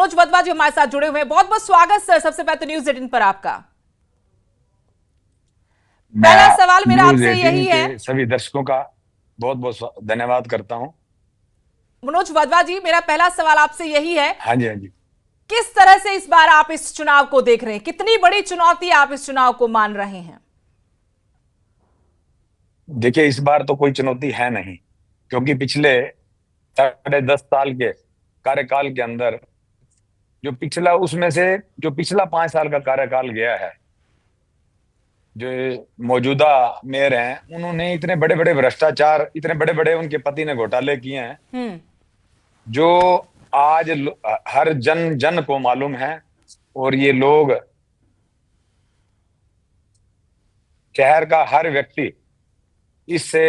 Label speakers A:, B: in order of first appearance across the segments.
A: मनोज वधवा जी हमारे साथ जुड़े हुए हैं। बहुत बहुत स्वागत सर, सबसे पहले तो न्यूज 18 पर आपका। पहला सवाल
B: मैं
A: मेरा
B: न्यूज
A: आपसे
B: 18
A: यही है,
B: के सभी दर्शकों का बहुत बहुत धन्यवाद करता हूं।
A: मनोज वधवा जी मेरा पहला सवाल आपसे यही है,
B: हाँ जी, हाँ जी।
A: किस तरह से इस बार आप इस चुनाव को देख रहे हैं? कितनी बड़ी चुनौती आप इस चुनाव को मान रहे हैं?
B: देखिए, इस बार तो कोई चुनौती है नहीं, क्योंकि पिछले 10.5 साल के कार्यकाल के अंदर जो पिछला उसमें से जो पिछला 5 साल का कार्यकाल गया है, जो मौजूदा मेयर हैं, उन्होंने इतने बड़े बड़े भ्रष्टाचार, इतने बड़े बड़े उनके पति ने घोटाले किए हैं, जो आज हर जन जन को मालूम है। और ये लोग, शहर का हर व्यक्ति इससे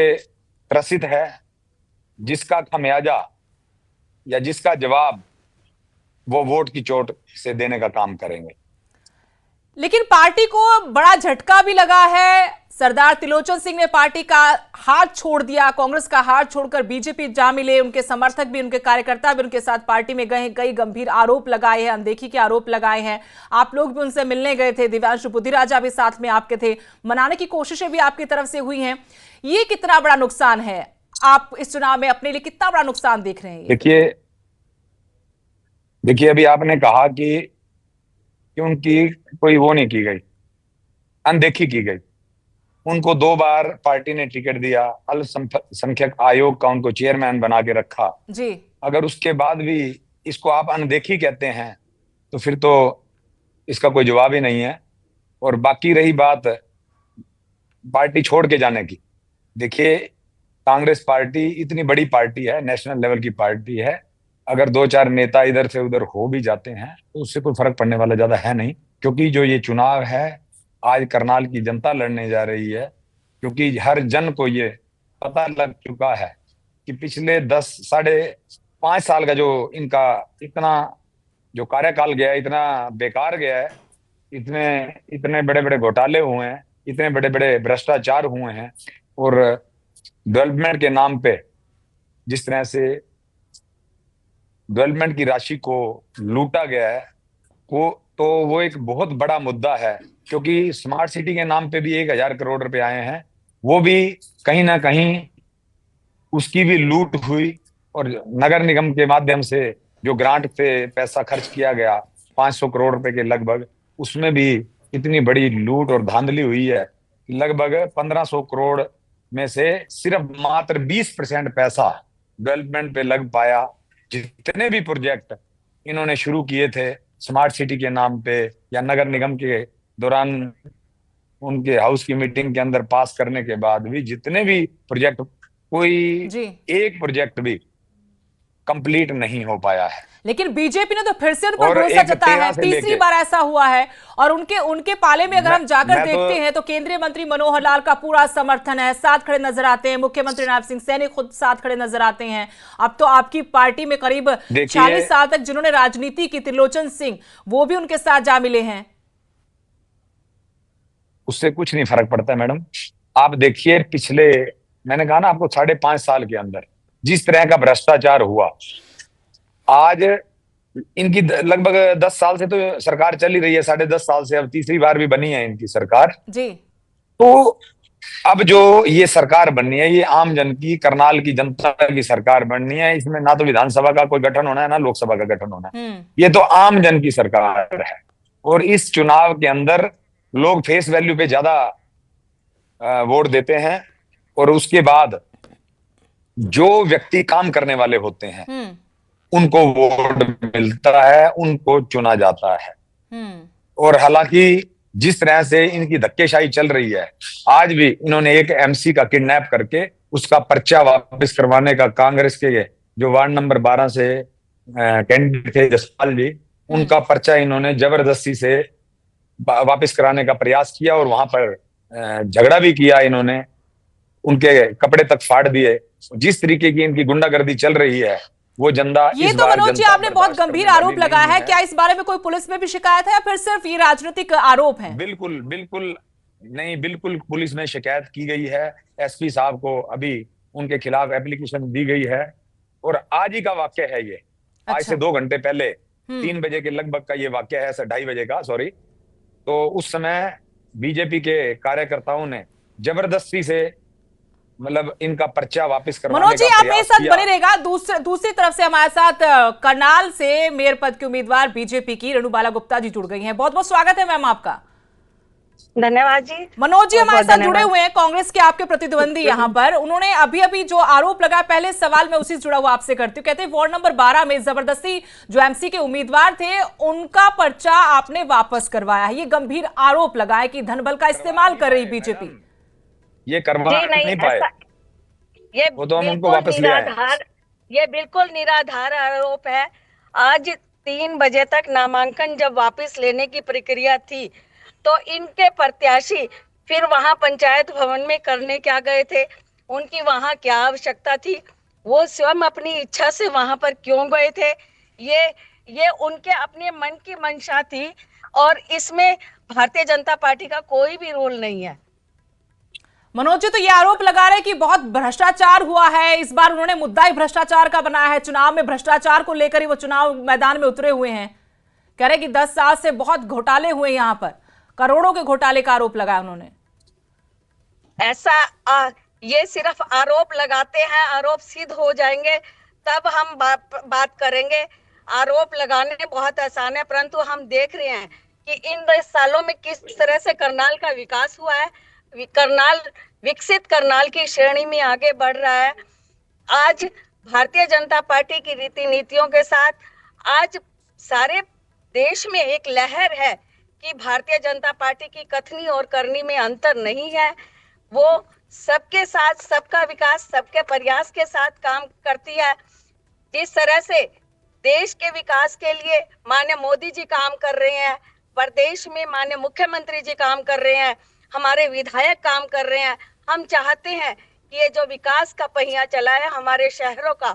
B: त्रसित है, जिसका खमियाजा या जिसका जवाब वो वोट की चोट से देने का काम करेंगे।
A: लेकिन पार्टी को बड़ा झटका भी लगा है। सरदार त्रिलोचन सिंह ने पार्टी का हाथ छोड़ दिया, कांग्रेस का हाथ छोड़कर बीजेपी जा मिले। उनके समर्थक भी, उनके कार्यकर्ता भी उनके साथ पार्टी में गए। कई गंभीर आरोप लगाए हैं, अनदेखी के आरोप लगाए हैं। आप लोग भी उनसे मिलने गए थे, दिव्यांशु बुद्धिराजा भी साथ में आपके थे, मनाने की कोशिशें भी आपकी तरफ से हुई हैं। ये कितना बड़ा नुकसान है? आप इस चुनाव में अपने लिए कितना बड़ा नुकसान देख रहे हैं?
B: देखिए देखिए, अभी आपने कहा कि उनकी कोई वो नहीं की गई, अनदेखी की गई। उनको 2 बार पार्टी ने टिकट दिया, अल्पसंख्यक आयोग का उनको चेयरमैन बना के रखा।
A: जी।
B: अगर उसके बाद भी इसको आप अनदेखी कहते हैं, तो फिर तो इसका कोई जवाब ही नहीं है। और बाकी रही बात पार्टी छोड़ के जाने की, देखिए, कांग्रेस पार्टी इतनी बड़ी पार्टी है, नेशनल लेवल की पार्टी है। अगर 2-4 नेता इधर से उधर हो भी जाते हैं तो उससे कोई फर्क पड़ने वाला ज्यादा है नहीं, क्योंकि जो ये चुनाव है, आज करनाल की जनता लड़ने जा रही है। क्योंकि हर जन को ये पता लग चुका है कि पिछले 5.5 साल का जो इनका इतना जो कार्यकाल गया है, इतना बेकार गया है, इतने इतने बड़े बड़े घोटाले हुए हैं, इतने बड़े बड़े भ्रष्टाचार हुए हैं, और डेवलपमेंट के नाम पे जिस तरह से डेवलपमेंट की राशि को लूटा गया है, वो एक बहुत बड़ा मुद्दा है। क्योंकि स्मार्ट सिटी के नाम पे भी 1,000 करोड़ रुपए आए हैं, वो भी कहीं ना कहीं उसकी भी लूट हुई। और नगर निगम के माध्यम से जो ग्रांट पे पैसा खर्च किया गया, 500 करोड़ रुपए के लगभग, उसमें भी इतनी बड़ी लूट और धांधली हुई है कि लगभग 1,500 करोड़ में से सिर्फ मात्र 20% पैसा डेवलपमेंट पे लग पाया। जितने भी प्रोजेक्ट इन्होंने शुरू किए थे स्मार्ट सिटी के नाम पे या नगर निगम के दौरान उनके हाउस की मीटिंग के अंदर पास करने के बाद भी, जितने भी प्रोजेक्ट, कोई
A: जी।
B: एक प्रोजेक्ट भी कंप्लीट नहीं हो पाया है।
A: लेकिन बीजेपी ने तो फिर से उन पर
B: और
A: भरोसा
B: एक
A: जताया है,
B: 13 से
A: तीसरी
B: लेके,
A: बार ऐसा हुआ है। और उनके पाले में अगर हम जाकर
B: मैं
A: देखते हैं तो केंद्रीय मंत्री मनोहर लाल का पूरा समर्थन है, साथ खड़े नजर आते हैं। मुख्यमंत्री नैब सिंह सैनी खुद साथ खड़े नजर आते हैं। अब तो आपकी पार्टी में करीब 40 साल तक जिन्होंने राजनीति की, त्रिलोचन सिंह, वो भी उनके साथ जा मिले हैं।
B: उससे कुछ नहीं फर्क पड़ता मैडम। आप देखिए, मैंने कहा ना आपको, 5.5 साल के अंदर जिस तरह का भ्रष्टाचार हुआ, आज इनकी लगभग 10 साल से तो सरकार चल ही रही है, 10.5 साल से, अब तीसरी बार भी बनी है इनकी सरकार।
A: जी।
B: तो अब जो ये सरकार बननी है, ये आम जन की, करनाल की जनता की सरकार बननी है। इसमें ना तो विधानसभा का कोई गठन होना है, ना लोकसभा का गठन होना है। ये तो आम जन की सरकार है। और इस चुनाव के अंदर लोग फेस वैल्यू पे ज्यादा वोट देते हैं, और उसके बाद जो व्यक्ति काम करने वाले होते हैं उनको वोट मिलता है, उनको चुना जाता है। और हालांकि जिस तरह से इनकी धक्केशाही चल रही है, आज भी इन्होंने एक एमसी का किडनैप करके उसका पर्चा वापस करवाने का, कांग्रेस के जो वार्ड नंबर 12 से कैंडिडेट थे जसपाल जी, उनका पर्चा इन्होंने जबरदस्ती से वापस कराने का प्रयास किया, और वहां पर झगड़ा भी किया इन्होंने, उनके कपड़े तक फाड़ दिए। जिस तरीके की इनकी गुंडागर्दी चल रही है, वो जनता
A: ये तो मनोज जी आपने बहुत गंभीर आरोप लगाया है। क्या इस बारे में कोई पुलिस में भी शिकायत है या फिर सिर्फ ये राजनीतिक आरोप है?
B: बिल्कुल बिल्कुल नहीं, बिल्कुल पुलिस में शिकायत की गई है। एसपी साहब को अभी उनके खिलाफ एप्लीकेशन दी गई है। और आज ही का वाक्य है ये। आज से 2 घंटे पहले 3 बजे के लगभग का ये वाक्य है, ऐसा 2:30 बजे का, सॉरी। तो उस समय बीजेपी के कार्यकर्ताओं ने जबरदस्ती से मतलब इनका पर्चा वापस करवाने
A: मनोज जी,
B: का
A: आप मेरे
B: प्रयास
A: साथ
B: किया।
A: बने रहेगा। दूसरी तरफ से हमारे साथ करनाल से मेयर पद की उम्मीदवार बीजेपी की रेणुबाला गुप्ता जी जुड़ गई हैं। बहुत बहुत स्वागत है मैम आपका।
C: धन्यवाद जी।
A: मनोज जी हमारे साथ जुड़े हुए हैं, कांग्रेस के आपके प्रतिद्वंदी यहाँ पर। उन्होंने अभी अभी जो आरोप लगाया, पहले सवाल मैं उसी से जुड़ा हुआ आपसे करती हूँ। कहते हैं वार्ड नंबर 12 में जबरदस्ती जो एमसी के उम्मीदवार थे उनका पर्चा आपने वापस करवाया है। ये गंभीर आरोप लगाया कि धनबल का इस्तेमाल कर रही बीजेपी।
B: ये करवा नहीं पाए,
C: ये
B: वो तो हम उनको
C: बिल्कुल
B: वापस ले आए।
C: निराधार, ये बिल्कुल निराधार आरोप है। आज 3 बजे तक नामांकन जब वापस लेने की प्रक्रिया थी तो इनके प्रत्याशी फिर वहां पंचायत भवन में करने क्या गए थे, उनकी वहां क्या आवश्यकता थी, वो स्वयं अपनी इच्छा से वहां पर क्यों गए थे, ये उनके अपने मन की मंशा थी और इसमें भारतीय जनता पार्टी का कोई भी रोल नहीं है।
A: मनोज जी तो ये आरोप लगा रहे हैं कि बहुत भ्रष्टाचार हुआ है। इस बार उन्होंने मुद्दा ही भ्रष्टाचार का बनाया है। चुनाव में भ्रष्टाचार को लेकर ही वो चुनाव मैदान में उतरे हुए हैं। कह रहे कि 10 साल से बहुत घोटाले हुए, यहाँ पर करोड़ों के घोटाले का आरोप लगाया उन्होंने।
C: ये सिर्फ आरोप लगाते हैं, आरोप सिद्ध हो जाएंगे तब हम बात करेंगे। आरोप लगाने बहुत आसान है, परंतु हम देख रहे हैं कि इन 10 सालों में किस तरह से करनाल का विकास हुआ है। करनाल विकसित करनाल की श्रेणी में आगे बढ़ रहा है। आज भारतीय जनता पार्टी की रीति नीतियों के साथ आज सारे देश में एक लहर है कि भारतीय जनता पार्टी की कथनी और करनी में अंतर नहीं है। वो सबके साथ, सबका विकास, सबके प्रयास के साथ काम करती है। जिस तरह से देश के विकास के लिए माननीय मोदी जी काम कर रहे हैं, प्रदेश में माननीय मुख्यमंत्री जी काम कर रहे हैं, हमारे विधायक काम कर रहे हैं। हम चाहते हैं कि ये जो विकास का पहिया चला है हमारे शहरों का,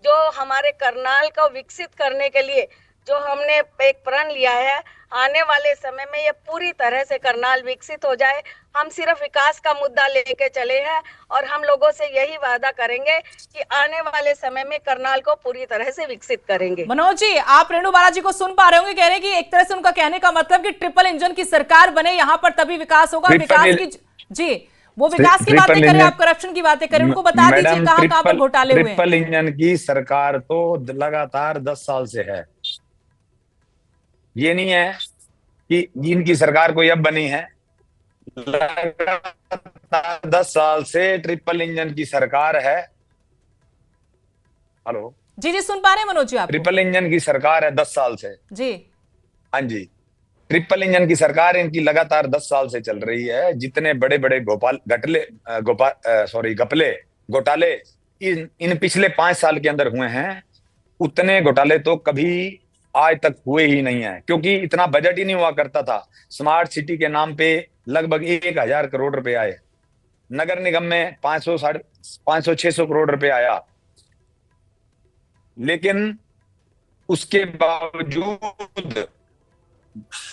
C: जो हमारे करनाल को विकसित करने के लिए जो हमने एक प्रण लिया है, आने वाले समय में ये पूरी तरह से करनाल विकसित हो जाए। हम सिर्फ विकास का मुद्दा लेके चले हैं और हम लोगों से यही वादा करेंगे कि आने वाले समय में करनाल को पूरी तरह से विकसित करेंगे।
A: मनोज जी, आप रेणुबाला जी को सुन पा रहे होंगे, कह रहे हैं कि एक तरह से उनका कहने का मतलब कि ट्रिपल इंजन की सरकार बने, यहाँ पर तभी विकास होगा। विकास की जी, वो विकास की बातें करें, आप करप्शन की बातें करें, उनको बता दीजिए कहां पर घोटाले हुए।
B: ट्रिपल इंजन की सरकार तो लगातार 10 साल से है। ये नहीं है कि इनकी सरकार कोई अब बनी है। लगातार 10 साल से ट्रिपल इंजन की सरकार है। हेलो
A: जी जी, सुन पा रहे हैं मनोज जी आप?
B: ट्रिपल इंजन की सरकार है 10 साल से
A: जी।
B: हाँ जी, ट्रिपल इंजन की सरकार इनकी लगातार 10 साल से चल रही है। जितने बड़े बड़े घोटाले इन पिछले 5 साल के अंदर हुए हैं, उतने घोटाले तो कभी आज तक हुए ही नहीं है, क्योंकि इतना बजट ही नहीं हुआ करता था। स्मार्ट सिटी के नाम पे लगभग 1000 करोड़ रुपए आए, नगर निगम में 500-600 करोड़ रुपए आया, लेकिन उसके बावजूद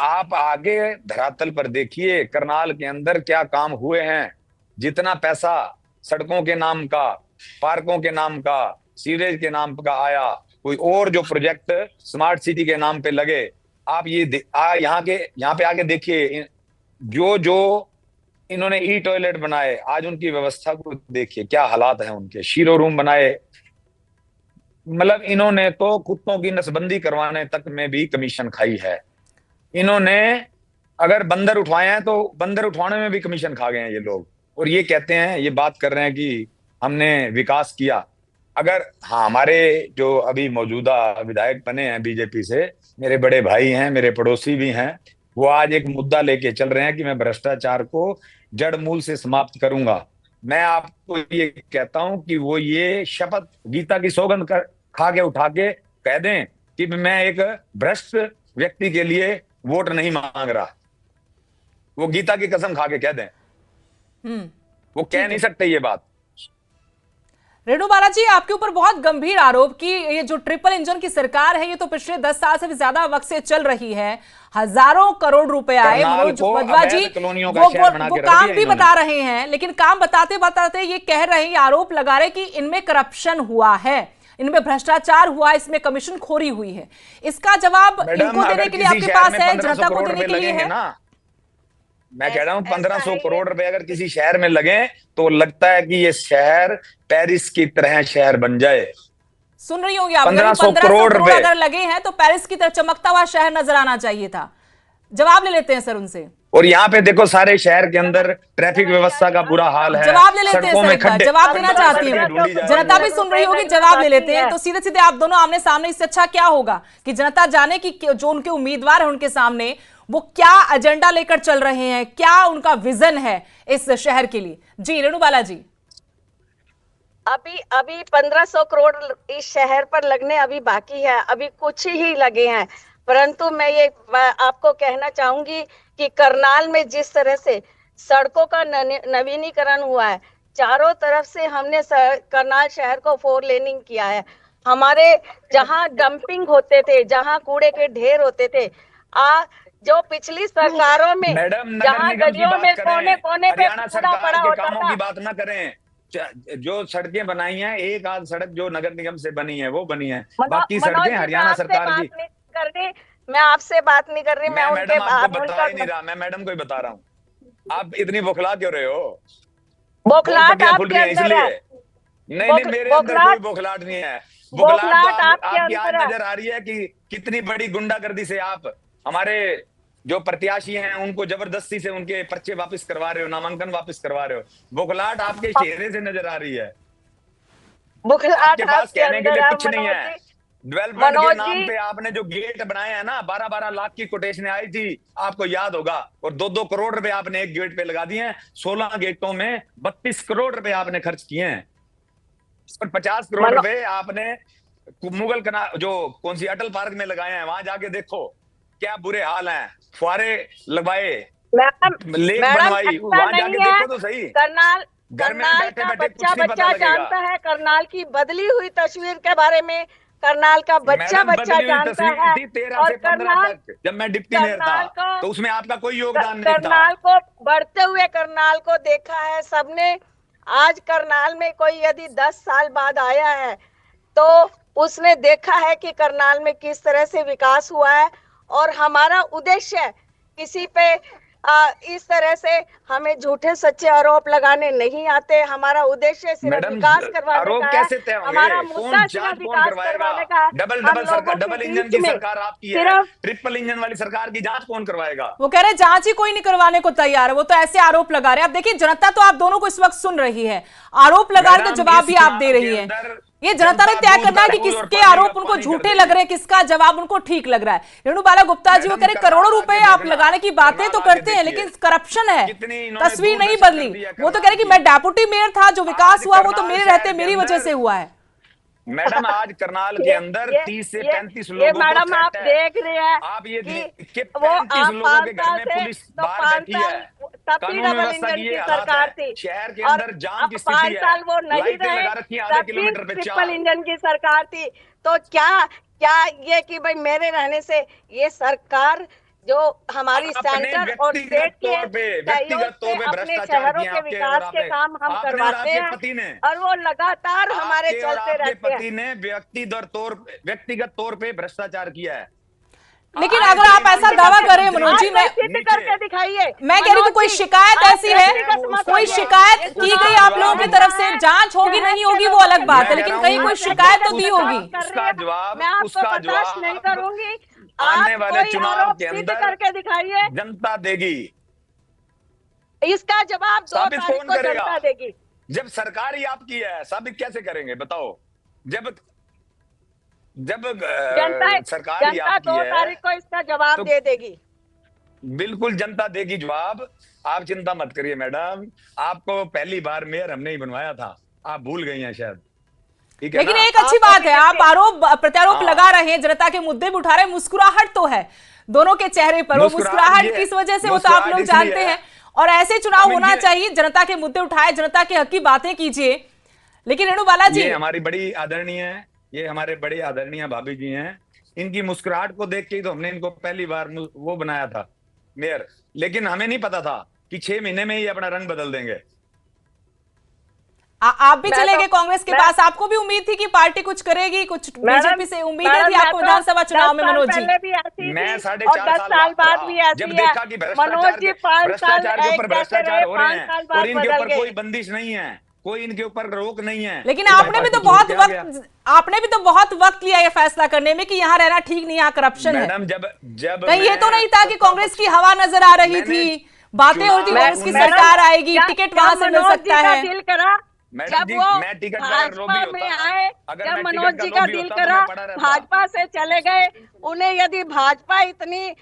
B: आप आगे धरातल पर देखिए करनाल के अंदर क्या काम हुए हैं। जितना पैसा सड़कों के नाम का, पार्कों के नाम का, सीवरेज के नाम का आया, कोई और जो प्रोजेक्ट स्मार्ट सिटी के नाम पे लगे, आप ये यहाँ पे आके देखिए। जो इन्होंने ई टॉयलेट बनाए, आज उनकी व्यवस्था को देखिए क्या हालात हैं उनके। शीरो रूम बनाए, मतलब इन्होंने तो कुत्तों की नसबंदी करवाने तक में भी कमीशन खाई है। इन्होंने अगर बंदर उठवाए हैं तो बंदर उठवाने में भी कमीशन खा गए हैं ये लोग, और ये कहते हैं, ये बात कर रहे हैं कि हमने विकास किया। अगर हाँ, हमारे जो अभी मौजूदा विधायक बने हैं बीजेपी से, मेरे बड़े भाई हैं, मेरे पड़ोसी भी हैं, वो आज एक मुद्दा लेके चल रहे हैं कि मैं भ्रष्टाचार को जड़ मूल से समाप्त करूंगा। मैं आपको ये कहता हूं कि वो ये शपथ गीता की सौगंध खा के उठा के कह दें कि मैं एक भ्रष्ट व्यक्ति के लिए वोट नहीं मांग रहा। वो गीता की कसम खा के कह दें, वो कह नहीं सकते ये बात।
A: रेणुबाला जी, आपके ऊपर बहुत गंभीर आरोप कि ये जो ट्रिपल इंजन की सरकार है ये तो पिछले 10 साल से भी ज्यादा वक्त से चल रही है। हजारों करोड़ रुपए आए। मनोज वधवा जी वो काम भी बता रहे हैं, लेकिन काम बताते बताते ये कह रहे हैं, आरोप लगा रहे कि इनमें करप्शन हुआ है। इनमें भ्रष्टाचार हुआ, इसमें कमीशन खोरी हुई है। इसका जवाब इनको देने के लिए आपके पास है, जनता को देने के लिए है
B: ना। मैं कह रहा हूँ 1500 करोड़ रुपए अगर किसी शहर में लगे तो लगता है कि ये शहर पेरिस की तरह शहर बन जाए।
A: सुन रही होंगी आप,
B: 1500 करोड़ रुपए
A: अगर लगे हैं तो पेरिस की तरह चमकता हुआ शहर नजर आना चाहिए था। जवाब ले लेते हैं सर उनसे।
B: और यहाँ पे देखो सारे शहर के अंदर ट्रैफिक व्यवस्था का बुरा हाल है।
A: जवाब ले लेते हैं सर, एक बार जवाब देना चाहती हूँ, जनता भी सुन रही होगी, जवाब ले लेते हैं। तो सीधे सीधे आप दोनों आमने सामने, इससे अच्छा क्या होगा कि जनता जाने की जो उनके उम्मीदवार है उनके सामने वो क्या एजेंडा लेकर चल रहे हैं, क्या उनका विजन है इस शहर के लिए। जी रेणुबाला जी।
C: अभी 1500 करोड़ इस शहर पर लगने अभी बाकी है, अभी कुछ ही लगे हैं। परंतु मैं ये आपको कहना चाहूंगी कि करनाल में जिस तरह से सड़कों का नवीनीकरण हुआ है, चारों तरफ से हमने करनाल शहर को 4 लेनिंग किया है। हमारे जहां डंपिंग होते थे, जहां कूड़े के ढेर होते थे, जो पिछली सरकारों में जहां गलियों में कोने कोने पे कूड़ा पड़ा होता था,
B: की बात ना करें। जो सड़कें बनाई हैं, एक आध सड़क जो नगर निगम से बनी है वो बनी है, बाकी सड़कें हरियाणा सरकार की।
C: मैं आपसे बात नहीं कर रही, मैं उनके
B: बता ही नहीं रहा, मैं मैडम को ही बता रहा हूँ। आप इतनी बौखला क्यों रहे हो?
C: बौखलाहट आपके अंदर है।
B: नहीं, मेरे अंदर कोई बौखलाहट नहीं है। बौखलाहट आपकी आज नजर आ रही है कि कितनी बड़ी गुंडागर्दी से आप हमारे जो प्रत्याशी हैं उनको जबरदस्ती से उनके पर्चे वापस करवा रहे हो, नामांकन वापस करवा रहे हो। बौखलाहट आपके चेहरे से नजर आ रही है।
C: आपके
B: पास कहने के लिए कुछ नहीं है। डेवलपमेंट के नाम पे आपने जो गेट बनाए हैं ना, 12-12 लाख की कोटेशन आई थी, आपको याद होगा। और 2-2 करोड़ रुपए आपने एक गेट पे लगा दिए हैं। 16 गेटों में 32 करोड़ रुपए आपने खर्च किए हैं। और 50 करोड़ रुपए आपने मुगल कना जो कौन सी अटल पार्क में लगाए हैं, वहां जाके देखो क्या बुरे हाल हैं। फुहारे लगवाए, लेक बनवाई, वहां जाके देखो तो सही।
C: करनाल का बच्चा जानता है करनाल की बदली हुई तस्वीर के बारे में। करनाल का बच्चा जानता है।
B: 13 से 15 तक जब मैं डिप्टी मेयर था तो उसमें आपका कोई योगदान नहीं था।
C: करनाल को बढ़ते हुए करनाल को देखा है सबने। आज करनाल में कोई यदि 10 साल बाद आया है तो उसने देखा है कि करनाल में किस तरह से विकास हुआ है। और हमारा उद्देश्य किसी पे इस तरह से हमें झूठे सच्चे आरोप लगाने नहीं आते। हमारा उद्देश्य सिर्फ विकास करवाने का है। हमारा मुद्दा सिर्फ विकास करवाने का है।
B: डबल इंजन की सरकार आपकी है, ट्रिपल इंजन वाली सरकार की जांच कौन करवाएगा?
A: वो कह रहे जांच ही कोई नहीं करवाने को तैयार है, वो तो ऐसे आरोप लगा रहे हैं। अब देखिए जनता तो आप दोनों को इस वक्त सुन रही है, आरोप लगा रहे तो जवाब भी आप दे रही है। ये जनता ने तय करना है कि किसके आरोप उनको झूठे लग रहे हैं, किसका जवाब उनको ठीक लग रहा है। रेणुबाला गुप्ता जी वो कह रहे करोड़ों रुपए आप लगाने की बातें तो करते हैं लेकिन करप्शन है, तस्वीर नहीं बदली। वो तो कह रहे कि मैं डेप्यूटी मेयर था, जो विकास हुआ वो तो मेरे रहते मेरी वजह से हुआ है।
B: मैडम आज करनाल के अंदर 30 से 35 लोगों को
C: मैडम आप देख रहे हैं,
B: आप ये कि 35 लोगों के घर में पुलिस बाहर बैठी है।
C: तभी डबल इंजन की सरकार थी।
B: शहर के अंदर जाम की स्थिति है,
C: 5 साल वो नहीं रहे,
B: आधे किलोमीटर पे
C: ट्रिपल इंजन की सरकार थी। तो क्या ये कि भाई मेरे रहने से ये सरकार जो हमारी सेंटर और स्टेट के
B: व्यक्तिगत तौर पे
C: अपने शहरों के विकास के काम हम करवाते हैं और वो लगातार हमारे चलते रहते हैं।
B: पति ने व्यक्तिगत तौर पे भ्रष्टाचार किया है।
A: लेकिन अगर आप ऐसा दावा करें मनोज जी, मैं
C: करके दिखाइए।
A: मैं कह रही हूँ कोई शिकायत ऐसी है, कोई शिकायत की गई आप लोगों की तरफ से, जांच होगी नहीं होगी वो अलग बात है, लेकिन कहीं कोई शिकायत तो दी होगी।
C: मैं आपको बर्दाश्त नहीं करूंगी।
B: आने वाले चुनाव के अंदर
C: करके दिखाइए,
B: जनता देगी
C: इसका जवाब। 2 तारीख को जनता देगी।
B: जब सरकार ही आपकी है, साबित कैसे करेंगे बताओ? जब सरकार ही आपकी
C: 2 तारीख को इसका जवाब
B: तो
C: दे देगी।
B: बिल्कुल जनता देगी जवाब, आप चिंता मत करिए मैडम। आपको पहली बार मेयर हमने ही बनवाया था, आप भूल गई हैं शायद।
A: लेकिन एक अच्छी बात है, आप आरोप प्रत्यारोप लगा रहे हैं, जनता के मुद्दे भी उठा रहे हैं, मुस्कुराहट तो है दोनों के चेहरे पर। वो मुस्कुराहट किस वजह से वो तो आप लोग जानते हैं। और ऐसे चुनाव होना चाहिए, जनता के मुद्दे उठाए, जनता के हक की बातें कीजिए। लेकिन रेणुबाला जी,
B: ये हमारी बड़ी आदरणीय है, ये हमारे बड़े आदरणीय भाभी जी हैं, इनकी मुस्कुराहट को देख के ही तो हमने इनको पहली बार वो बनाया था मेयर। लेकिन हमें नहीं पता था कि 6 महीने में ही अपना रंग बदल देंगे।
A: आप भी चले गए कांग्रेस के पास, आपको भी उम्मीद थी कि पार्टी कुछ करेगी, कुछ बीजेपी से उम्मीदें थी आपको विधानसभा चुनाव में? मनोज जी,
B: मैं 4.5 साल बाद भी जब देखा कि भ्रष्टाचार के ऊपर भ्रष्टाचार हो रहे हैं और इनके ऊपर कोई बंदिश नहीं है, कोई इनके ऊपर रोक नहीं है।
A: लेकिन आपने भी तो बहुत वक्त लिया ये फैसला करने में कि यहाँ रहना ठीक नहीं, यहाँ करप्शन है।
B: मैडम जब
A: कहीं ये तो नहीं था कि कांग्रेस की हवा नजर आ रही थी, बातें होती कांग्रेस की सरकार आएगी, टिकट वहां से मिल सकता है।
C: जब वो भाजपा में आए, जब मनोज जी का दिल करा भाजपा से चले गए, उन्हें यदि भाजपा इतनी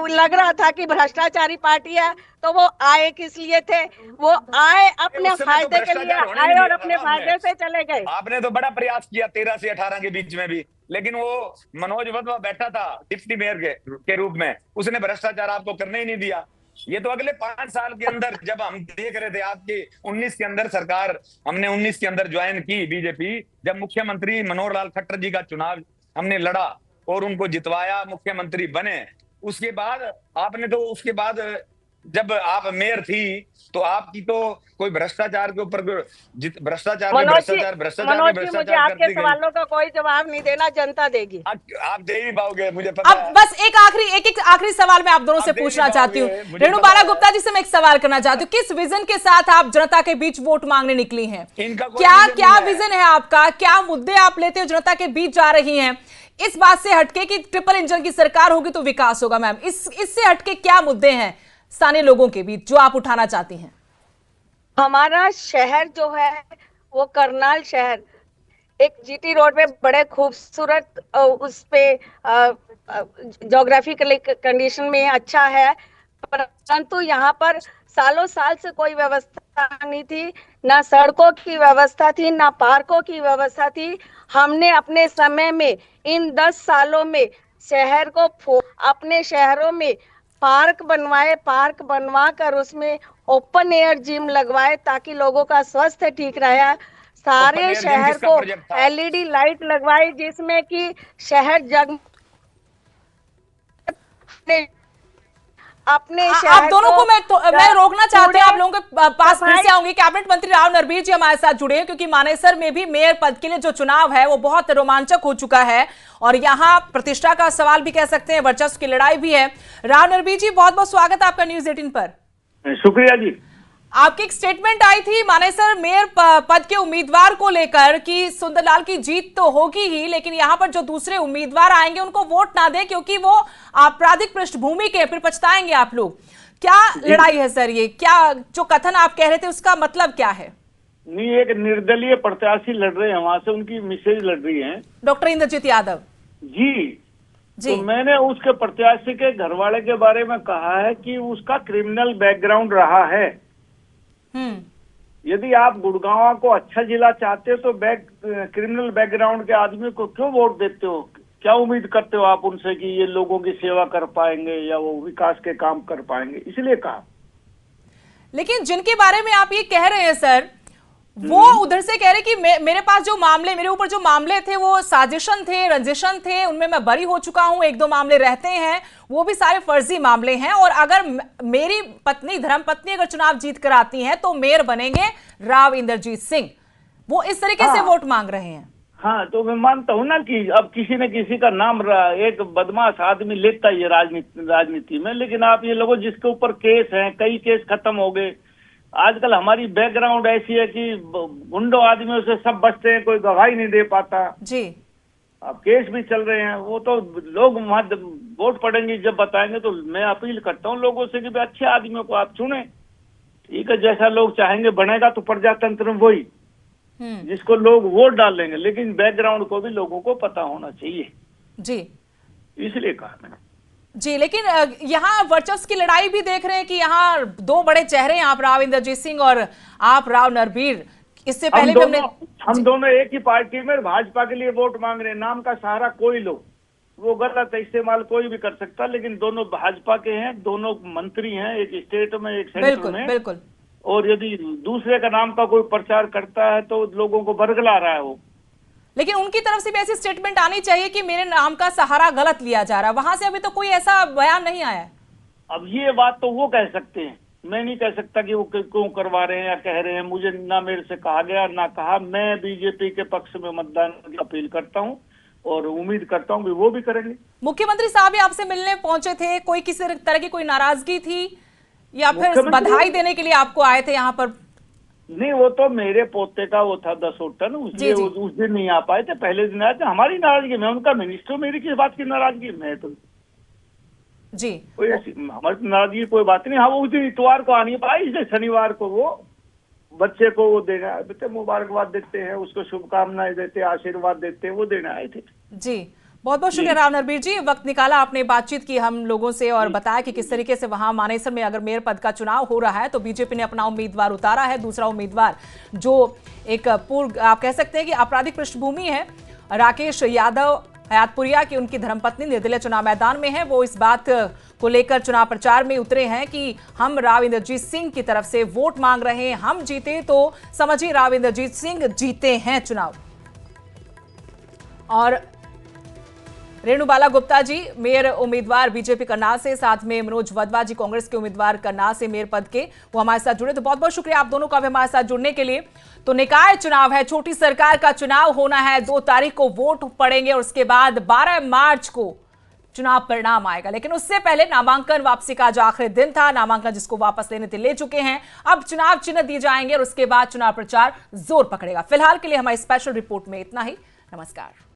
C: लग रहा था कि भ्रष्टाचारी पार्टी है, तो वो आए किस लिए थे? वो आए अपने फायदे के लिए आए और अपने फायदे से चले गए।
B: आपने तो बड़ा प्रयास किया 13 से 18 के बीच में भी, लेकिन वो मनोज वधवा बैठा था डिप्टी मेयर के रूप में, उसने भ्रष्टाचार आपको करने ही नहीं दिया। ये तो अगले 5 साल के अंदर जब हम देख रहे थे आपके 19 के अंदर सरकार, हमने 19 के अंदर ज्वाइन की बीजेपी, जब मुख्यमंत्री मनोहर लाल खट्टर जी का चुनाव हमने लड़ा और उनको जितवाया, मुख्यमंत्री बने, उसके बाद आपने तो उसके बाद जब आप मेयर थी तो आपकी तो कोई भ्रष्टाचार के ऊपर भ्रष्टाचार
C: मुझे आपके सवालों का कोई जवाब नहीं देना, जनता देगी।
B: आप दे ही पाओगे, मुझे पता
A: अब बस एक आखिरी सवाल मैं आप दोनों से पूछना चाहती हूँ। रेणु बाला गुप्ता जी से मैं एक सवाल करना चाहती हूँ, किस विजन के साथ आप जनता के बीच वोट मांगने निकली हैं? क्या विजन है आपका? क्या मुद्दे आप लेते हो जनता के बीच जा रही हैं? इस बात से हटके कि ट्रिपल इंजन की सरकार होगी तो विकास होगा, मैम इससे हटके क्या मुद्दे हैं स्थानीय लोगों के बीच जो आप उठाना चाहती हैं?
C: हमारा शहर जो है वो करनाल शहर एक जीटी रोड पे बड़े खूबसूरत उस पे ज्योग्राफिकल कंडीशन में अच्छा है, परंतु यहाँ पर सालों साल से कोई व्यवस्था नहीं थी, ना सड़कों की व्यवस्था थी, ना पार्कों की व्यवस्था थी। हमने अपने समय में इन 10 सालों में शहर को अपने शहरों में पार्क बनवा कर उसमें ओपन एयर जिम लगवाए ताकि लोगों का स्वास्थ्य ठीक रहे। सारे शहर को एलईडी लाइट लगवाई जिसमें कि शहर जग अपने
A: आप दोनों को मैं रोकना चाहती हूँ, आप लोगों के पास फिर से आऊंगी। कैबिनेट मंत्री राव नरबीर जी हमारे साथ जुड़े हैं क्योंकि मानेसर में भी मेयर पद के लिए जो चुनाव है वो बहुत रोमांचक हो चुका है और यहाँ प्रतिष्ठा का सवाल भी कह सकते हैं, वर्चस्व की लड़ाई भी है। राव नरबीर जी, बहुत बहुत स्वागत है आपका न्यूज़ 18 पर।
D: शुक्रिया जी।
A: आपकी एक स्टेटमेंट आई थी मानेसर मेयर पद के उम्मीदवार को लेकर कि सुंदरलाल की जीत तो होगी ही, लेकिन यहाँ पर जो दूसरे उम्मीदवार आएंगे उनको वोट ना दें क्योंकि वो आपराधिक पृष्ठभूमि के, फिर पछताएंगे आप लोग। क्या लड़ाई है सर ये? क्या जो कथन आप कह रहे थे उसका मतलब क्या है?
D: नहीं, एक निर्दलीय प्रत्याशी लड़ रहे हैं, वहां से उनकी मिसेज लड़ रही है,
A: डॉक्टर इंद्रजीत यादव
D: जी। तो मैंने उसके प्रत्याशी के घरवाले के बारे में कहा है कि उसका क्रिमिनल बैकग्राउंड रहा है। यदि आप गुड़गांव को अच्छा जिला चाहते हो तो क्रिमिनल बैकग्राउंड के आदमी को क्यों वोट देते हो? क्या उम्मीद करते हो आप उनसे कि ये लोगों की सेवा कर पाएंगे या वो विकास के काम कर पाएंगे? इसलिए कहा।
A: लेकिन जिनके बारे में आप ये कह रहे हैं सर, वो उधर से कह रहे कि मेरे पास जो मामले, मेरे ऊपर जो मामले थे वो साजिशन थे, रंजिशन थे, उनमें मैं बरी हो चुका हूं, 1-2 मामले रहते हैं, वो भी सारे फर्जी मामले हैं और अगर मेरी पत्नी, धर्मपत्नी अगर चुनाव जीत कर आती हैं तो मेयर बनेंगे राव इंद्रजीत सिंह। वो इस तरीके से वोट मांग रहे हैं।
D: हाँ, तो मैं मानता हूँ ना कि अब किसी न किसी का नाम एक बदमाश आदमी लेता ही है राजनीति में, लेकिन आप ये लोगों जिसके ऊपर केस हैं, कई केस खत्म हो गए। आजकल हमारी बैकग्राउंड ऐसी है कि गुंडों आदमियों से सब बचते हैं, कोई गवाही नहीं दे पाता
A: जी।
D: अब केस भी चल रहे हैं, वो तो लोग वहां वोट पड़ेंगे जब बताएंगे। तो मैं अपील करता हूँ लोगों से कि अच्छे आदमियों को आप चुने, ठीक है, जैसा लोग चाहेंगे बनेगा। तो प्रजातंत्र में वही जिसको लोग वोट डालेंगे, लेकिन बैकग्राउंड को भी लोगों को पता होना चाहिए
A: जी, इसलिए
D: कहा मैंने
A: जी। लेकिन यहाँ वर्चस्व की लड़ाई भी देख रहे हैं कि यहाँ 2 बड़े चेहरे हैं, आप राव इंद्रजीत सिंह और आप राव नरबीर। इससे पहले भी
D: हम दोनों एक ही पार्टी में भाजपा के लिए वोट मांग रहे हैं। नाम का सहारा कोई लो, वो गलत है, इस्तेमाल कोई भी कर सकता, लेकिन दोनों भाजपा के हैं, दोनों मंत्री हैं, एक स्टेट में एक सेंटर में।
A: बिल्कुल।
D: और यदि दूसरे का नाम का कोई प्रचार करता है तो लोगों को बरगला रहा है वो।
A: लेकिन उनकी तरफ से भी ऐसी स्टेटमेंट आनी चाहिए कि मेरे नाम का सहारा गलत लिया जा रहा है, वहां से अभी तो कोई ऐसा बयान नहीं आया है।
D: अब ये बात तो वो कह सकते हैं, मैं नहीं कह सकता कि वो क्यों करवा रहे हैं या कह रहे हैं। मुझे ना मेरे से कहा गया ना कहा। मैं बीजेपी के पक्ष में मतदान की अपील करता हूं और उम्मीद करता हूं कि वो भी करेंगे।
A: मुख्यमंत्री साहब भी आपसे मिलने पहुंचे थे, कोई किसी तरह की कोई नाराजगी थी या फिर बधाई देने के लिए आपको आए थे यहाँ पर?
D: नहीं, वो तो मेरे पोते का वो था 10 टन, उसलिए उस दिन नहीं आ पाए थे। पहले दिन आए थे। हमारी नाराजगी, मैं उनका मिनिस्टर, मेरी किस बात की नाराजगी? मैं तो
A: जी
D: कोई ऐसी हमारी नाराजगी कोई बात नहीं। हाँ, वो उस दिन इतवार को आ नहीं पाए, इसलिए शनिवार को वो बच्चे को वो देना बेटे मुबारकबाद देते हैं, उसको शुभकामनाएं देते हैं, आशीर्वाद देते हैं, वो देने आए थे।
A: जी, बहुत बहुत शुक्रिया राव नरबीर जी, वक्त निकाला आपने, बातचीत की हम लोगों से और बताया कि किस तरीके से वहां मानेसर में अगर मेयर पद का चुनाव हो रहा है तो बीजेपी ने अपना उम्मीदवार उतारा है। दूसरा उम्मीदवार जो एक पूर्व आप कह सकते हैं कि आपराधिक पृष्ठभूमि है, राकेश यादव हयातपुरिया की उनकी धर्मपत्नी निर्दलीय चुनाव मैदान में है। वो इस बात को लेकर चुनाव प्रचार में उतरे हैं कि हम राव इंद्रजीत सिंह की तरफ से वोट मांग रहे हैं, हम जीते तो समझिए राव इंद्रजीत सिंह जीते हैं चुनाव। और रेणुबाला गुप्ता जी मेयर उम्मीदवार बीजेपी करनाल से, साथ में मनोज वधवा जी कांग्रेस के उम्मीदवार करनाल से मेयर पद के, वो हमारे साथ जुड़े। तो बहुत बहुत शुक्रिया आप दोनों का भी हमारे साथ जुड़ने के लिए। तो निकाय चुनाव है, छोटी सरकार का चुनाव होना है, 2 तारीख को वोट पड़ेंगे और उसके बाद 12 मार्च को चुनाव परिणाम आएगा। लेकिन उससे पहले नामांकन वापसी का जो आखिरी दिन था, नामांकन जिसको वापस लेने थे ले चुके हैं, अब चुनाव चिन्ह दिए जाएंगे और उसके बाद चुनाव प्रचार जोर पकड़ेगा। फिलहाल के लिए हमारी स्पेशल रिपोर्ट में इतना ही। नमस्कार।